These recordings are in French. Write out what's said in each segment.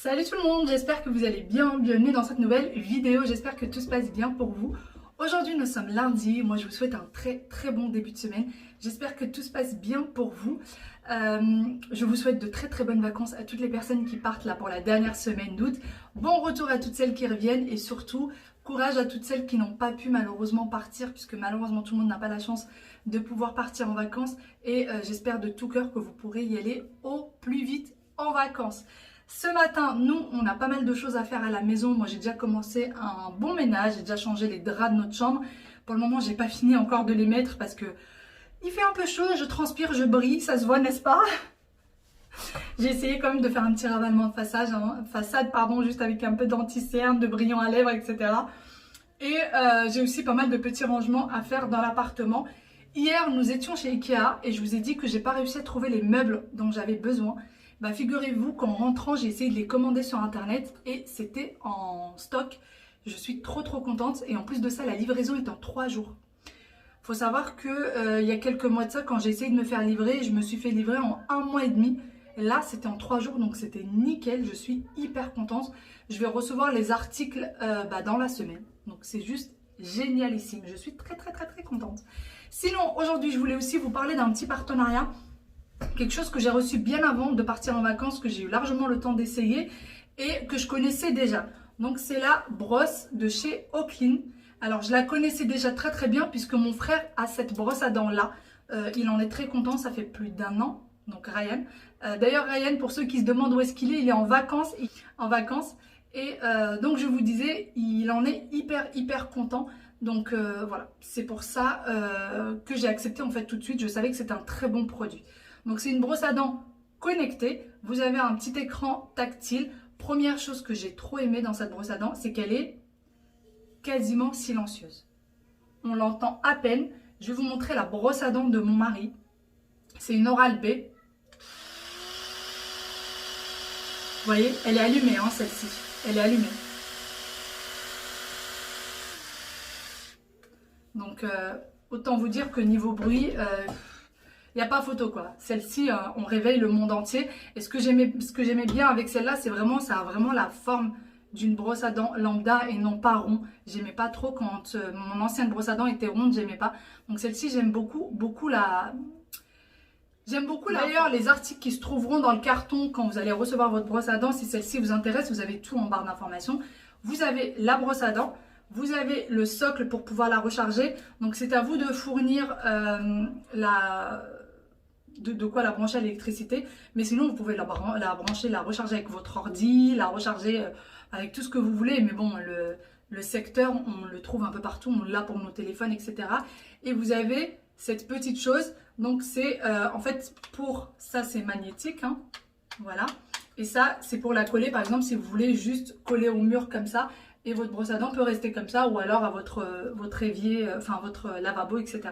Salut tout le monde, j'espère que vous allez bien, bienvenue dans cette nouvelle vidéo, j'espère que tout se passe bien pour vous. Aujourd'hui nous sommes lundi, moi je vous souhaite un très bon début de semaine, j'espère que tout se passe bien pour vous. Je vous souhaite de très bonnes vacances à toutes les personnes qui partent là pour la dernière semaine d'août. Bon retour à toutes celles qui reviennent et surtout courage à toutes celles qui n'ont pas pu malheureusement partir, puisque malheureusement tout le monde n'a pas la chance de pouvoir partir en vacances et j'espère de tout cœur que vous pourrez y aller au plus vite en vacances. Ce matin, nous, on a pas mal de choses à faire à la maison. Moi, j'ai déjà commencé un bon ménage. J'ai déjà changé les draps de notre chambre. Pour le moment, j'ai pas fini encore de les mettre parce que il fait un peu chaud. Je transpire, je brille. Ça se voit, n'est-ce pas? J'ai essayé quand même de faire un petit ravalement de façade, juste avec un peu d'anti-cerne, de brillant à lèvres, etc. Et j'ai aussi pas mal de petits rangements à faire dans l'appartement. Hier, nous étions chez Ikea et je vous ai dit que j'ai pas réussi à trouver les meubles dont j'avais besoin. Bah, figurez-vous qu'en rentrant, j'ai essayé de les commander sur internet et c'était en stock. Je suis trop contente et en plus de ça, la livraison est en 3 jours. Faut savoir que il y a quelques mois de ça, quand j'ai essayé de me faire livrer, je me suis fait livrer en 1 mois et demi. Et là, c'était en 3 jours, donc c'était nickel. Je suis hyper contente. Je vais recevoir les articles dans la semaine. Donc c'est juste génialissime. Je suis très contente. Sinon, aujourd'hui, je voulais aussi vous parler d'un petit partenariat. Quelque chose que j'ai reçu bien avant de partir en vacances, que j'ai eu largement le temps d'essayer et que je connaissais déjà. Donc c'est la brosse de chez Oakley. Alors je la connaissais déjà très bien puisque mon frère a cette brosse à dents là. Il en est très content, ça fait plus d'1 an. Donc Ryan. D'ailleurs Ryan, pour ceux qui se demandent où est-ce qu'il est, il est en vacances. Et donc je vous disais, il en est hyper content. Donc voilà, c'est pour ça que j'ai accepté en fait tout de suite. Je savais que c'était un très bon produit. Donc c'est une brosse à dents connectée. Vous avez un petit écran tactile. Première chose que j'ai trop aimé dans cette brosse à dents, c'est qu'elle est quasiment silencieuse. On l'entend à peine. Je vais vous montrer la brosse à dents de mon mari. C'est une Oral-B. Vous voyez, elle est allumée celle-ci. Elle est allumée. Donc autant vous dire que niveau bruit... il n'y a pas photo quoi. Celle-ci, on réveille le monde entier. Et ce que j'aimais bien avec celle-là, c'est vraiment, ça a vraiment la forme d'une brosse à dents lambda et non pas rond. J'aimais pas trop quand mon ancienne brosse à dents était ronde, j'aimais pas. Donc celle-ci, j'aime beaucoup la... J'aime beaucoup d'ailleurs les articles qui se trouveront dans le carton quand vous allez recevoir votre brosse à dents. Si celle-ci vous intéresse, vous avez tout en barre d'informations. Vous avez la brosse à dents. Vous avez le socle pour pouvoir la recharger. Donc c'est à vous de fournir de quoi la brancher à l'électricité, mais sinon vous pouvez la brancher, la recharger avec votre ordi, la recharger avec tout ce que vous voulez, mais bon, le secteur, on le trouve un peu partout, on l'a pour nos téléphones, etc. Et vous avez cette petite chose, donc c'est en fait pour, ça c'est magnétique, hein, voilà, et ça c'est pour la coller, par exemple si vous voulez juste coller au mur comme ça, et votre brosse à dents peut rester comme ça, ou alors à votre évier, enfin votre lavabo, etc.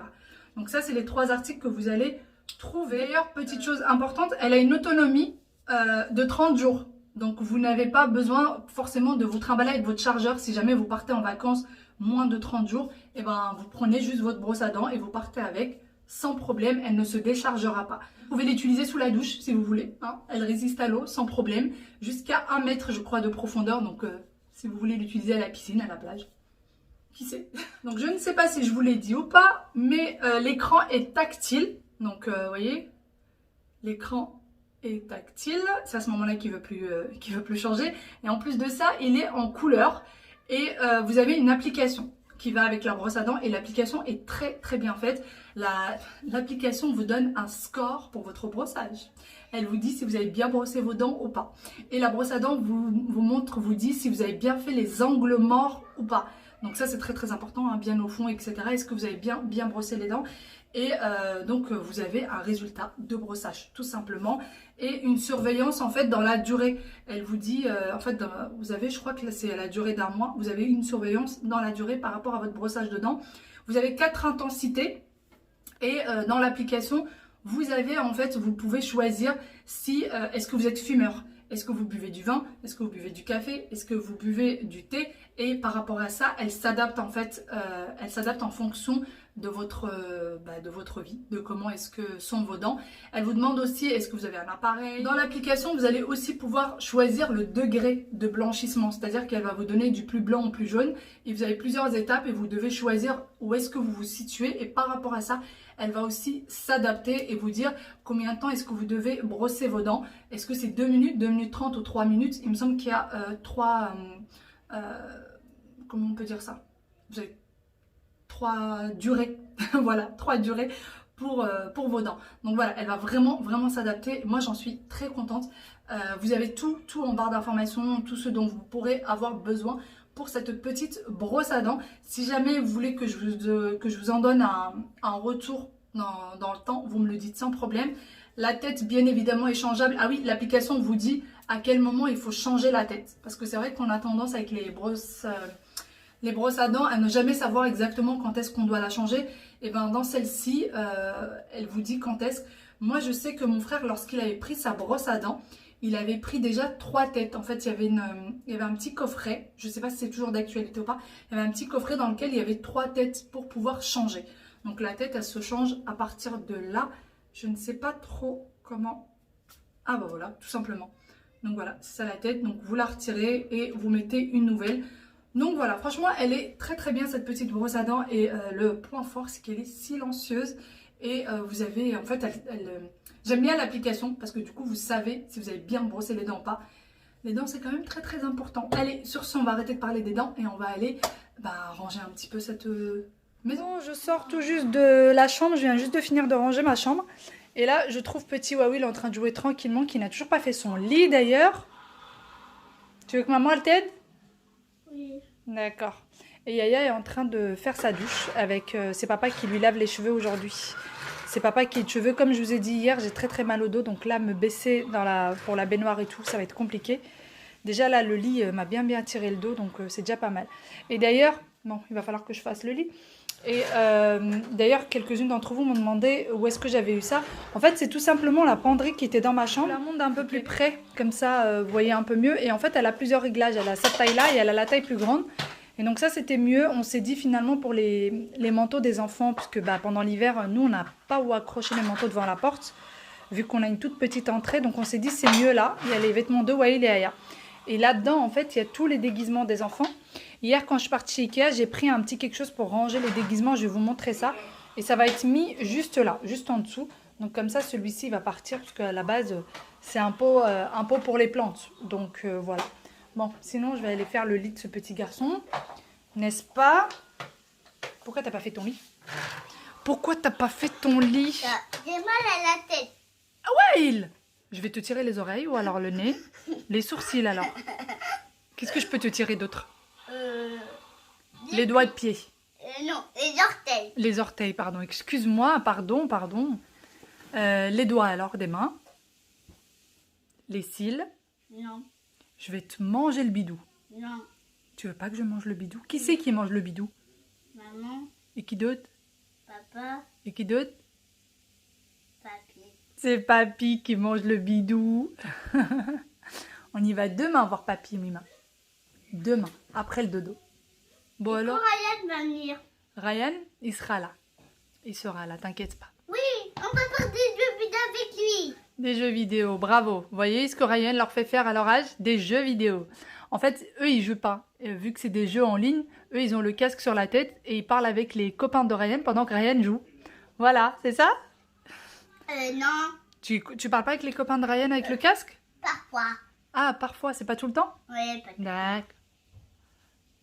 Donc ça c'est les 3 articles que vous allez trouver. D'ailleurs, petite chose importante, elle a une autonomie de 30 jours. Donc vous n'avez pas besoin forcément de vous trimballer avec votre chargeur. Si jamais vous partez en vacances moins de 30 jours, et ben vous prenez juste votre brosse à dents et vous partez avec sans problème. Elle ne se déchargera pas. Vous pouvez l'utiliser sous la douche si vous voulez, hein. Elle résiste à l'eau sans problème. Jusqu'à 1 mètre je crois de profondeur. Donc si vous voulez l'utiliser à la piscine, à la plage, qui sait. Donc je ne sais pas si je vous l'ai dit ou pas, mais l'écran est tactile. Donc vous voyez, l'écran est tactile, c'est à ce moment-là qu'il veut plus changer. Et en plus de ça, il est en couleur et vous avez une application qui va avec la brosse à dents et l'application est très bien faite. L'application vous donne un score pour votre brossage. Elle vous dit si vous avez bien brossé vos dents ou pas. Et la brosse à dents vous dit si vous avez bien fait les angles morts ou pas. Donc ça c'est très important, hein, bien au fond, etc. Est-ce que vous avez bien brossé les dents? Et donc vous avez un résultat de brossage tout simplement et une surveillance en fait dans la durée. Elle vous dit en fait vous avez, je crois que c'est à la durée d'1 mois, vous avez une surveillance dans la durée par rapport à votre brossage de dents. Vous avez 4 intensités et dans l'application vous avez en fait, vous pouvez choisir si est-ce que vous êtes fumeur. Est-ce que vous buvez du vin? Est-ce que vous buvez du café? Est-ce que vous buvez du thé? Et par rapport à ça, elle s'adapte en fait, elle s'adapte en fonction de votre vie, de comment est-ce que sont vos dents. Elle vous demande aussi est-ce que vous avez un appareil. Dans l'application, vous allez aussi pouvoir choisir le degré de blanchissement, c'est-à-dire qu'elle va vous donner du plus blanc au plus jaune et vous avez plusieurs étapes et vous devez choisir où est-ce que vous vous situez et par rapport à ça, elle va aussi s'adapter et vous dire combien de temps est-ce que vous devez brosser vos dents. Est-ce que c'est 2 minutes, 2 minutes 30 ou 3 minutes? Il me semble qu'il y a 3... comment on peut dire ça? Vous avez 3 durées, voilà, 3 durées pour vos dents. Donc voilà, elle va vraiment s'adapter. Moi, j'en suis très contente. Vous avez tout en barre d'informations, tout ce dont vous pourrez avoir besoin pour cette petite brosse à dents. Si jamais vous voulez que je vous en donne un retour dans le temps, vous me le dites sans problème. La tête, bien évidemment, est changeable. Ah oui, l'application vous dit à quel moment il faut changer la tête. Parce que c'est vrai qu'on a tendance avec les brosses à dents à ne jamais savoir exactement quand est-ce qu'on doit la changer. Et bien dans celle-ci, elle vous dit quand est-ce. Moi, je sais que mon frère, lorsqu'il avait pris sa brosse à dents, il avait pris déjà 3 têtes. En fait, il y avait un petit coffret. Je ne sais pas si c'est toujours d'actualité ou pas. Il y avait un petit coffret dans lequel il y avait 3 têtes pour pouvoir changer. Donc la tête, elle se change à partir de là. Je ne sais pas trop comment... Ah bah voilà, tout simplement. Donc voilà, c'est ça la tête. Donc vous la retirez et vous mettez une nouvelle. Donc voilà, franchement, elle est très bien cette petite brosse à dents. Et le point fort, c'est qu'elle est silencieuse. Et vous avez, en fait, j'aime bien l'application parce que du coup, vous savez si vous avez bien brossé les dents ou pas. Les dents, c'est quand même très important. Allez, sur ce, on va arrêter de parler des dents et on va aller ranger un petit peu cette maison. Je sors tout juste de la chambre, je viens juste de finir de ranger ma chambre. Et là, je trouve petit Wawil en train de jouer tranquillement, qui n'a toujours pas fait son lit d'ailleurs. Tu veux que maman elle t'aide? Oui. D'accord. Et Yaya est en train de faire sa douche avec ses papas qui lui lavent les cheveux aujourd'hui. C'est papa qui est de cheveux. Comme je vous ai dit hier, j'ai très mal au dos. Donc là, me baisser pour la baignoire et tout, ça va être compliqué. Déjà là, le lit m'a bien tiré le dos. Donc c'est déjà pas mal. Et d'ailleurs, bon, il va falloir que je fasse le lit. Et d'ailleurs, quelques-unes d'entre vous m'ont demandé où est-ce que j'avais eu ça. En fait, c'est tout simplement la penderie qui était dans ma chambre. Je la monte d'un peu plus près. Comme ça, vous voyez un peu mieux. Et en fait, elle a plusieurs réglages. Elle a cette taille-là et elle a la taille plus grande. Et donc ça c'était mieux, on s'est dit finalement pour les manteaux des enfants, puisque pendant l'hiver, nous on n'a pas où accrocher les manteaux devant la porte, vu qu'on a une toute petite entrée, donc on s'est dit c'est mieux là, il y a les vêtements de Wahil et Aya. Et là-dedans en fait il y a tous les déguisements des enfants. Hier quand je suis partie chez Ikea, j'ai pris un petit quelque chose pour ranger les déguisements, je vais vous montrer ça. Et ça va être mis juste là, juste en dessous. Donc comme ça celui-ci va partir, parce qu'à la base c'est un pot pour les plantes, donc voilà. Bon, sinon, je vais aller faire le lit de ce petit garçon. N'est-ce pas? Pourquoi t'as pas fait ton lit? Pourquoi t'as pas fait ton lit? J'ai mal à la tête. Ah ouais, je vais te tirer les oreilles ou alors le nez. Les sourcils alors. Qu'est-ce que je peux te tirer d'autre? Les doigts de pied. Non, les orteils. Les orteils, pardon. Excuse-moi, pardon. Les doigts alors des mains. Les cils. Non. Je vais te manger le bidou. Non. Tu veux pas que je mange le bidou? Qui c'est qui mange le bidou? Maman. Et qui d'autre? Papa. Et qui d'autre? Papy. C'est Papy qui mange le bidou. On y va demain voir Papy, Mima. Demain, après le dodo. Bon alors? Ryan va venir. Ryan, il sera là. Il sera là, t'inquiète pas. Oui, on va faire des jeux vidéo avec lui. Des jeux vidéo, bravo. Vous voyez ce que Ryan leur fait faire à leur âge? Des jeux vidéo. En fait, eux, ils jouent pas. Vu que c'est des jeux en ligne, eux, ils ont le casque sur la tête et ils parlent avec les copains de Ryan pendant que Ryan joue. Voilà, c'est ça? Non. Tu parles pas avec les copains de Ryan avec le casque? Parfois. Ah, parfois, c'est pas tout le temps? Oui, pas tout. D'accord.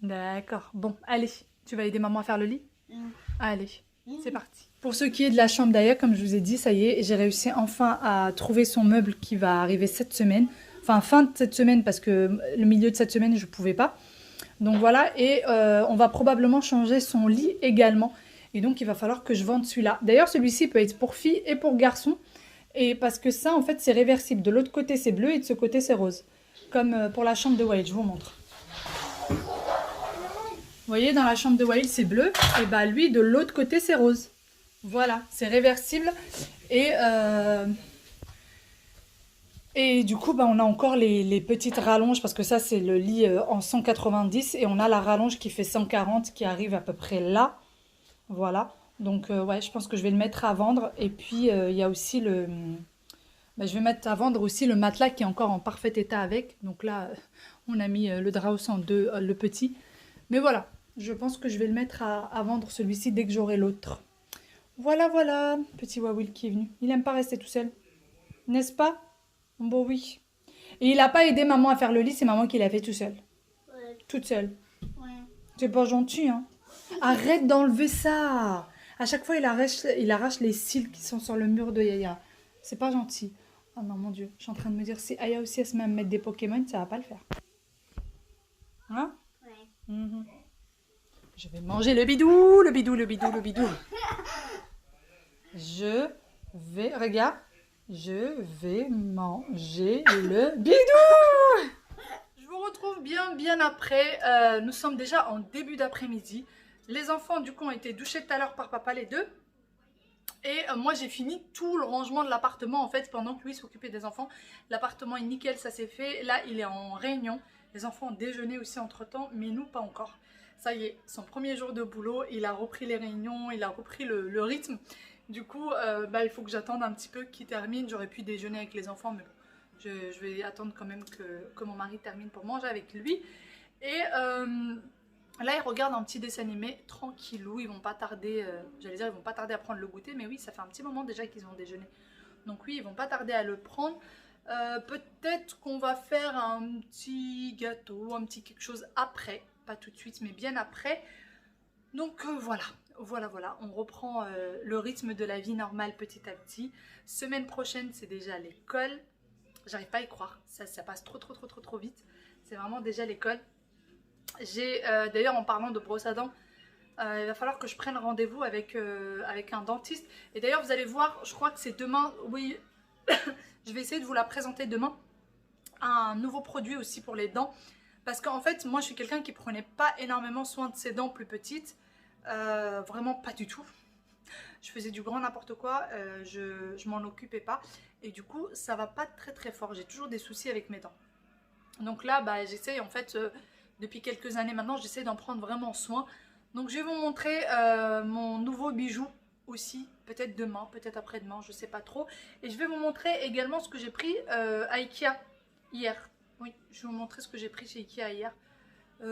D'accord. Bon, allez. Tu vas aider maman à faire le lit? Allez, c'est parti. Pour ce qui est de la chambre d'Aya, comme je vous ai dit, ça y est, j'ai réussi enfin à trouver son meuble qui va arriver cette semaine. Enfin, fin de cette semaine, parce que le milieu de cette semaine, je ne pouvais pas. Donc voilà, et on va probablement changer son lit également. Et donc, il va falloir que je vende celui-là. D'ailleurs, celui-ci peut être pour filles et pour garçons. Et parce que ça, en fait, c'est réversible. De l'autre côté, c'est bleu et de ce côté, c'est rose. Comme pour la chambre de Wahil, je vous montre. Vous voyez, dans la chambre de Wahil, c'est bleu. Et bah lui, de l'autre côté, c'est rose. Voilà, c'est réversible. Et du coup, on a encore les petites rallonges. Parce que ça, c'est le lit en 190. Et on a la rallonge qui fait 140 qui arrive à peu près là. Voilà. Donc ouais, je pense que je vais le mettre à vendre. Et puis il y a aussi le... je vais mettre à vendre aussi le matelas qui est encore en parfait état avec. Donc là, on a mis le drap au centre de le petit. Mais voilà, je pense que je vais le mettre à vendre celui-ci dès que j'aurai l'autre. Voilà, voilà, petit Wawil qui est venu. Il aime pas rester tout seul, n'est-ce pas? Bon oui. Et il n'a pas aidé maman à faire le lit, c'est maman qui l'a fait tout seul. Ouais. Toute seule. Ouais. C'est pas gentil, hein. Arrête d'enlever ça. À chaque fois, il arrache les cils qui sont sur le mur de Yaya. C'est pas gentil. Oh non, mon Dieu. Je suis en train de me dire, si Aya aussi, elle se met à me mettre des Pokémon, ça va pas le faire. Hein? Ouais. Je vais manger le bidou, le bidou, le bidou, le bidou. Je vais... Regarde. Je vais manger le bidou. Je vous retrouve bien après. Nous sommes déjà en début d'après-midi. Les enfants, du coup, ont été douchés tout à l'heure par papa, les deux. Et moi, j'ai fini tout le rangement de l'appartement, en fait, pendant que lui s'occupait des enfants. L'appartement est nickel, ça s'est fait. Là, il est en réunion. Les enfants ont déjeuné aussi entre-temps, mais nous, pas encore. Ça y est, son premier jour de boulot, il a repris les réunions, il a repris le rythme. Du coup, il faut que j'attende un petit peu qu'il termine. J'aurais pu déjeuner avec les enfants, mais bon, je vais attendre quand même que mon mari termine pour manger avec lui. Et là, ils regardent un petit dessin animé tranquillou. Ils vont pas tarder, j'allais dire, ils vont pas tarder à prendre le goûter, mais oui, ça fait un petit moment déjà qu'ils ont déjeuné. Donc oui, ils vont pas tarder à le prendre. Peut-être qu'on va faire un petit gâteau, un petit quelque chose après, pas tout de suite, mais bien après. Donc voilà. Voilà, on reprend le rythme de la vie normale petit à petit. Semaine prochaine, c'est déjà l'école. J'arrive pas à y croire, ça passe trop vite. C'est vraiment déjà l'école. J'ai d'ailleurs, en parlant de brosse à dents, il va falloir que je prenne rendez-vous avec un dentiste. Et d'ailleurs, vous allez voir, je crois que c'est demain, oui, je vais essayer de vous la présenter demain. Un nouveau produit aussi pour les dents. Parce qu'en fait, moi, je suis quelqu'un qui prenait pas énormément soin de ses dents plus petites. Vraiment pas du tout. Je faisais du grand n'importe quoi, je m'en occupais pas. Et du coup, ça va pas très fort. J'ai toujours des soucis avec mes dents. Donc là, j'essaye en fait... depuis quelques années maintenant, j'essaie d'en prendre vraiment soin. Donc je vais vous montrer mon nouveau bijou aussi, peut-être demain, peut-être après-demain, je sais pas trop. Et je vais vous montrer également ce que j'ai pris à Ikea hier. Oui, je vais vous montrer ce que j'ai pris chez Ikea hier.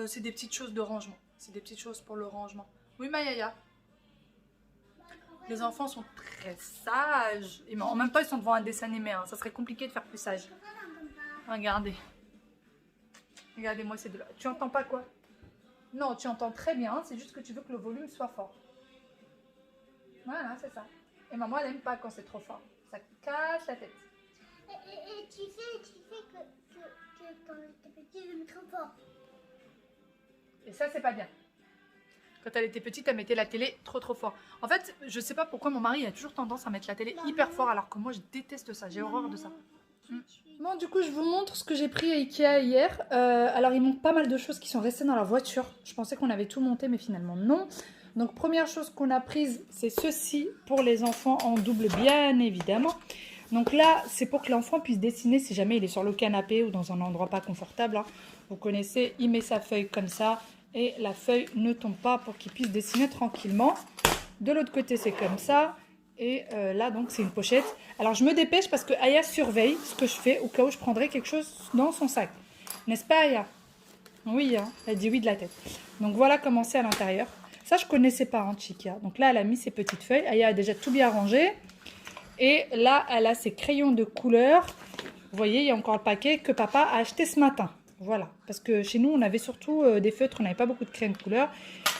C'est des petites choses de rangement. C'est des petites choses pour le rangement. Oui, Mayaya. Les enfants sont très sages. Et en même temps, ils sont devant un dessin animé. Hein. Ça serait compliqué de faire plus sage. Regardez. Regardez-moi ces deux-là. Tu entends pas quoi? Non, tu entends très bien. C'est juste que tu veux que le volume soit fort. Voilà, c'est ça. Et maman, elle aime pas quand c'est trop fort. Ça casse la tête. Et tu sais que quand t'es petit, je me trop fort. Et ça, c'est pas bien. Quand elle était petite, elle mettait la télé trop fort. En fait, je sais pas pourquoi mon mari a toujours tendance à mettre la télé hyper fort alors que moi, je déteste ça. J'ai horreur de ça. Bon, du coup, je vous montre ce que j'ai pris à Ikea hier. Alors, il manque pas mal de choses qui sont restées dans la voiture. Je pensais qu'on avait tout monté, mais finalement, non. Donc, première chose qu'on a prise, c'est ceci pour les enfants en double, bien évidemment. Donc là, c'est pour que l'enfant puisse dessiner si jamais il est sur le canapé ou dans un endroit pas confortable. Hein. Vous connaissez, il met sa feuille comme ça et la feuille ne tombe pas pour qu'il puisse dessiner tranquillement. De l'autre côté, c'est comme ça. Et là, donc, c'est une pochette. Alors, je me dépêche parce que Aya surveille ce que je fais au cas où je prendrais quelque chose dans son sac. N'est-ce pas, Aya? Oui, hein, elle dit oui de la tête. Donc, voilà comment c'est à l'intérieur. Ça, je ne connaissais pas, hein, Chica. Donc là, elle a mis ses petites feuilles. Aya a déjà tout bien rangé. Et là, elle a ses crayons de couleur. Vous voyez, il y a encore le paquet que papa a acheté ce matin. Voilà. Parce que chez nous, on avait surtout des feutres. On n'avait pas beaucoup de crayons de couleur.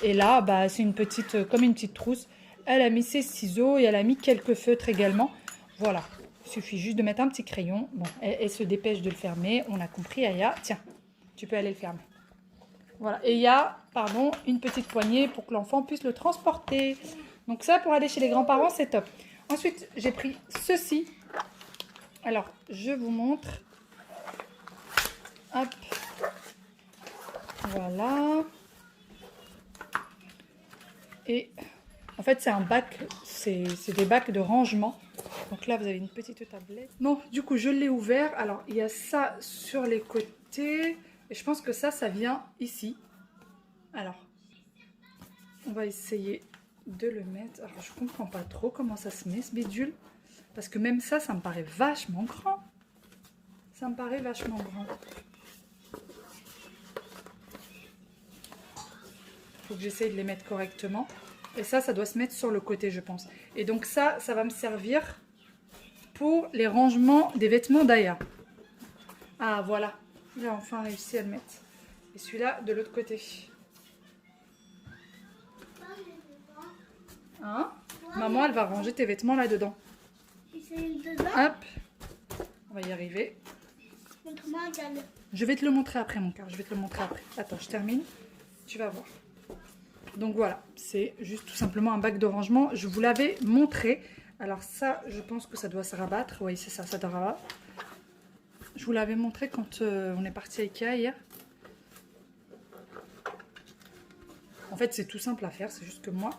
Et là, c'est une petite, comme une petite trousse. Elle a mis ses ciseaux et elle a mis quelques feutres également. Voilà. Il suffit juste de mettre un petit crayon. Bon, elle se dépêche de le fermer. On a compris, Aya. Tiens, tu peux aller le fermer. Voilà. Et il y a, pardon, une petite poignée pour que l'enfant puisse le transporter. Donc ça, pour aller chez les grands-parents, c'est top. Ensuite, j'ai pris ceci. Alors, je vous montre. Hop. Voilà. Et en fait, c'est un bac. C'est des bacs de rangement. Donc là, vous avez une petite tablette. Bon, du coup, je l'ai ouvert. Alors, il y a ça sur les côtés. Et je pense que ça vient ici. Alors, on va essayer de le mettre. Alors je comprends pas trop comment ça se met ce bidule. Parce que même ça, ça me paraît vachement grand. Ça me paraît vachement grand. Faut que j'essaye de les mettre correctement. Et ça doit se mettre sur le côté, je pense. Et donc ça va me servir pour les rangements des vêtements d'Aya. Ah, voilà. Il a enfin réussi à le mettre. Et celui-là, de l'autre côté. Hein? Maman, elle va ranger tes vêtements là-dedans. Hop. On va y arriver. Montre-moi, regarde. Je vais te le montrer après, mon cœur. Je vais te le montrer après. Attends, je termine. Tu vas voir. Donc voilà, c'est juste tout simplement un bac de rangement. Je vous l'avais montré. Alors ça, je pense que ça doit se rabattre. Oui, c'est ça, ça doit rabattre. Je vous l'avais montré quand on est parti à Ikea hier. En fait, c'est tout simple à faire. C'est juste que moi,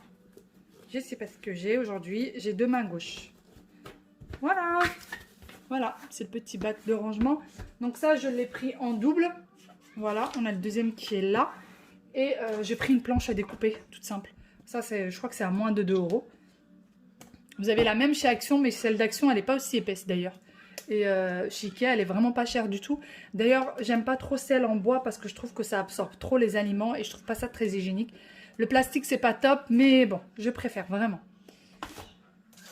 je sais pas ce que j'ai aujourd'hui. J'ai deux mains gauches. Voilà. Voilà, c'est le petit bac de rangement. Donc ça, je l'ai pris en double. Voilà, on a le deuxième qui est là. Et j'ai pris une planche à découper, toute simple. Ça, je crois que c'est à moins de 2 €. Vous avez la même chez Action, mais celle d'Action, elle n'est pas aussi épaisse d'ailleurs. Et chez Ikea, elle est vraiment pas chère du tout. D'ailleurs, j'aime pas trop celle en bois parce que je trouve que ça absorbe trop les aliments et je trouve pas ça très hygiénique. Le plastique, c'est pas top, mais bon, je préfère vraiment.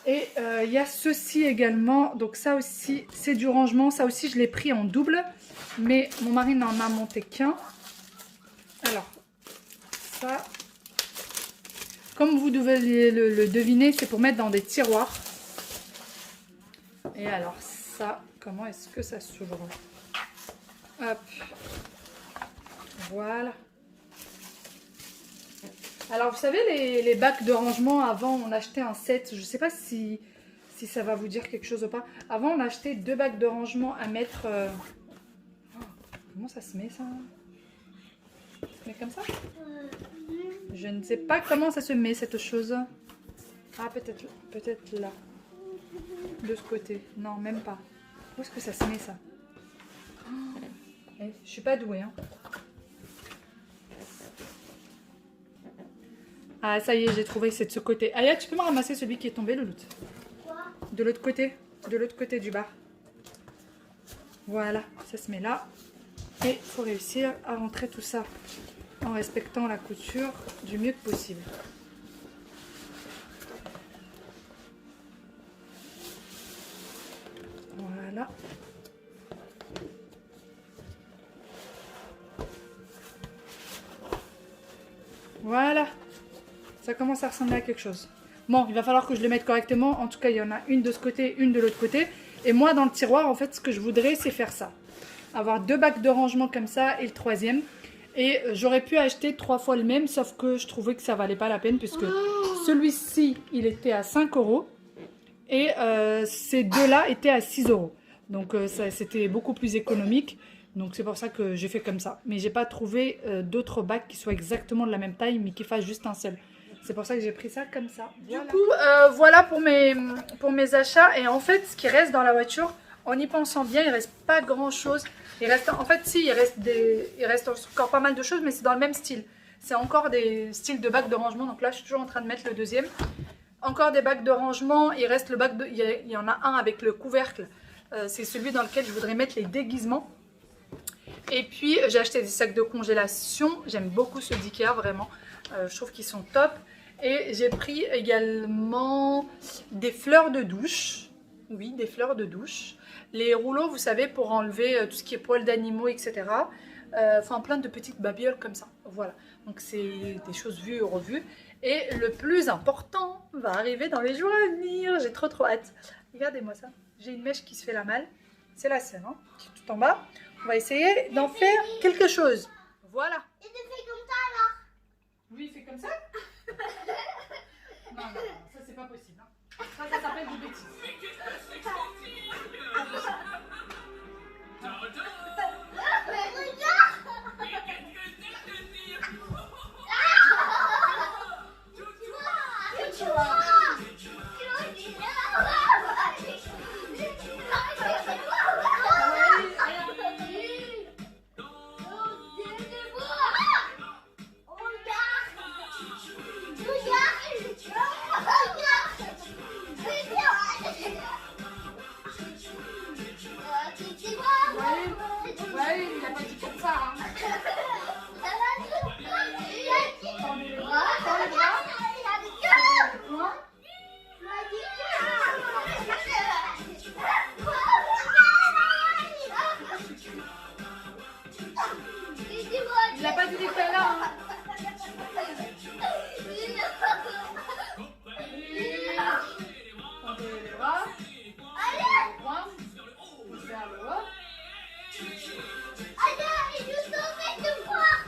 Et il y a ceci également. Donc ça aussi, c'est du rangement. Ça aussi, je l'ai pris en double. Mais mon mari n'en a monté qu'un. Alors, ça, comme vous devez le deviner, c'est pour mettre dans des tiroirs. Et alors ça, comment est-ce que ça s'ouvre? Hop. Voilà. Alors, vous savez, les bacs de rangement, avant, on achetait un set. Je ne sais pas si ça va vous dire quelque chose ou pas. Avant, on achetait 2 bacs de rangement à mettre... Oh, comment ça se met, ça? Ça se met comme ça? Je ne sais pas comment ça se met, cette chose. Ah, peut-être là. De ce côté. Non, même pas. Où est-ce que ça se met, ça? Oh, je suis pas douée, hein. Ah, ça y est, j'ai trouvé, c'est de ce côté. Aya, tu peux me ramasser celui qui est tombé, Louloute? Quoi? De l'autre côté du bar. Voilà, ça se met là. Et il faut réussir à rentrer tout ça en respectant la couture du mieux que possible. Voilà. Voilà. Ça commence à ressembler à quelque chose. Bon, il va falloir que je le mette correctement. En tout cas, il y en a une de ce côté, une de l'autre côté. Et moi, dans le tiroir, en fait, ce que je voudrais, c'est faire ça. Avoir 2 bacs de rangement comme ça et le troisième. Et j'aurais pu acheter 3 fois le même, sauf que je trouvais que ça valait pas la peine puisque celui-ci, il était à 5 € et ces deux-là étaient à 6 €. Donc, c'était beaucoup plus économique. Donc, c'est pour ça que j'ai fait comme ça. Mais j'ai pas trouvé d'autres bacs qui soient exactement de la même taille, mais qui fassent juste un seul. C'est pour ça que j'ai pris ça comme ça. Voilà. Du coup, voilà pour mes achats. Et en fait, ce qui reste dans la voiture, en y pensant bien, il reste pas grand-chose. En fait, si, il reste encore pas mal de choses, mais c'est dans le même style. C'est encore des styles de bacs de rangement. Donc là, je suis toujours en train de mettre le deuxième. Encore des bacs de rangement. Il reste le bac de... Il y en a un avec le couvercle. C'est celui dans lequel je voudrais mettre les déguisements. Et puis, j'ai acheté des sacs de congélation. J'aime beaucoup ceux d'Ikea, vraiment. Je trouve qu'ils sont top. Et j'ai pris également des fleurs de douche. Oui, des fleurs de douche. Les rouleaux, vous savez, pour enlever tout ce qui est poils d'animaux, etc. Enfin, plein de petites babioles comme ça. Voilà. Donc, c'est des choses vues et revues. Et le plus important va arriver dans les jours à venir. J'ai trop hâte. Regardez-moi ça. J'ai une mèche qui se fait la malle. C'est la scène, hein, qui est tout en bas. On va essayer d'en faire quelque chose. Voilà. Et tu fais comme ça alors? Oui, il fait comme ça? Non, ça c'est pas possible. Hein. Ça s'appelle du bêtise. Ah non, il nous embête de voir.